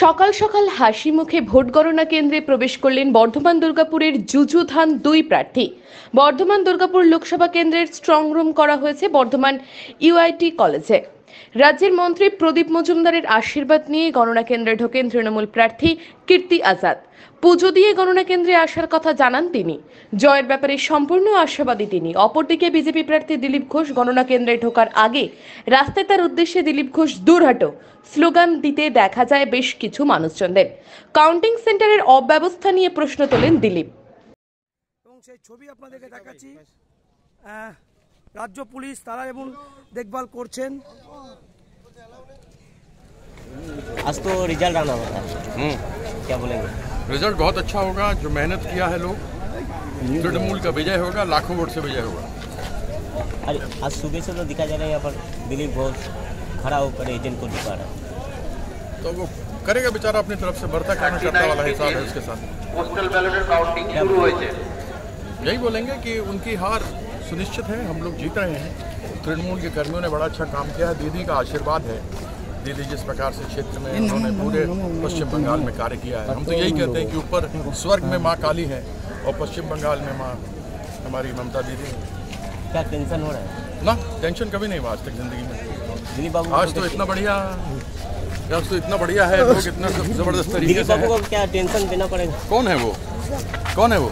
সকাল সকাল হাসি মুখে ভোট গণনা কেন্দ্রে প্রবেশ করলেন বর্ধমান দুর্গাপুরের যুযুধান 2 প্রার্থী। বর্ধমান দুর্গাপুর লোকসভা কেন্দ্রের স্ট্রং রুম করা হয়েছে বর্ধমান ইউআইটি কলেজে। রাজ্যের মন্ত্রী প্রদীপ মজুমদারের আশীর্বাদ নিয়ে গণনা কেন্দ্রে ঢোকেন তৃণমূল প্রার্থী কীর্তি আজাদ। পুজো দিয়ে গণনা কেন্দ্রে আসার কথা জানান তিনি। জয়ের ব্যাপারে সম্পূর্ণ আশাবাদী তিনি। অপরদিকে বিজেপি প্রার্থী দিলীপ ঘোষ গণনা কেন্দ্রে ঢোকার আগে রাস্তায় তার উদ্দেশ্যে দিলীপ ঘোষ দূর হাঁটো স্লোগান দিতে দেখা যায় বেশ কিছু মানুষজনদের। কাউন্টিং সেন্টারের অব্যবস্থা নিয়ে প্রশ্ন তোলেন দিলীপ। এবং সেই ছবি আপনাদেরকে দেখাচ্ছি, রাজ্য পুলিশ তারা এবং দেখভাল করছেন। आज तो रिजल्ट आना होता है, क्या बोलेंगे? रिजल्ट बहुत अच्छा होगा। जो मेहनत किया है लोग, तृणमूल का विजय होगा, लाखों वोट से विजय होगा। अरे आज सुबह से तो दिखा जा रहा है यहाँ पर दिलीप घोष खड़ा होकर एजेंट को दिखा रहा है, तो वो करेगा बेचारा अपनी तरफ से, बढ़ता करना करता वाला हिसाब है उसके साथ। पोस्टल बैलेट काउंटिंग शुरू हुई है। यही बोलेंगे कि उनकी हार सुनिश्चित है, हम लोग जीत रहे हैं। तृणमूल के कर्मियों ने बड़ा अच्छा काम किया है, दीदी का आशीर्वाद है। दीदी जिस प्रकार से क्षेत्र में उन्होंने पूरे पश्चिम बंगाल में कार्य किया है, हम तो यही कहते हैं कि ऊपर स्वर्ग में माँ काली है और पश्चिम बंगाल में माँ हमारी ममता दीदी है। क्या टेंशन हो रहा है? ना टेंशन कभी नहीं हुआ आज तक जिंदगी में। दिलीप बाबू आज तो इतना बढ़िया है, लोग इतना जबरदस्त तरीके दिलीप से बाबू को क्या टेंशन देना पड़ेगा? कौन है वो? कौन है वो?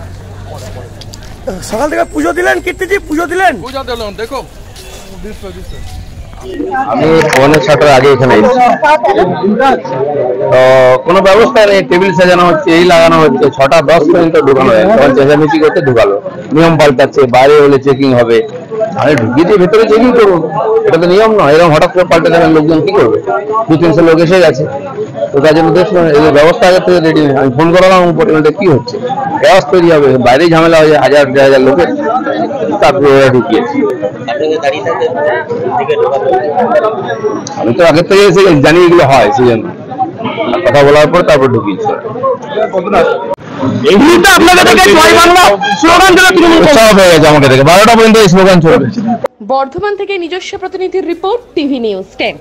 সকাল থেকে পুজো দিলেন কীর্তিজি, পুজো দিলেন। पूजा दे लो, देखो আমি 6:45 আগে এখানে তো কোনো ব্যবস্থা নেই, টেবিল সাজানো হচ্ছে, এই লাগানো হচ্ছে, 6:10 পর্যন্ত ঢুকানো হয়, তখন চেঁচামেচি করতে ঢুকালো, নিয়ম পাল্টাচ্ছে, বাইরে হলে চেকিং হবে, আরে ঢুকিয়ে ভেতরে চেকিং করুন, এটা তো নিয়ম নয়। এরকম হঠাৎ করে পাল্টে দেবেন, লোকজন কি করবে? 200-300 লোক এসে গেছে, তো তার জন্য দেখুন এই ব্যবস্থা আগে থেকে রেডি নেই। আমি ফোন করালাম পরিমাণটা কি হচ্ছে, ব্যবস্থা তৈরি হবে, বাইরেই ঝামেলা হয়ে যায়, হাজার লোকের, তারপরে ওরা ঢুকিয়েছে। আমি তো আগের থেকে এসে জানি এগুলো হয়, সেই জন্য কথা বলার পর তারপর ঢুকিয়েছে। আমাকে থেকে 12টা পর্যন্ত এই স্লোগান চলবে। বর্ধমান থেকে নিজস্ব প্রতিনিধির রিপোর্ট, টিভি নিউজ 10।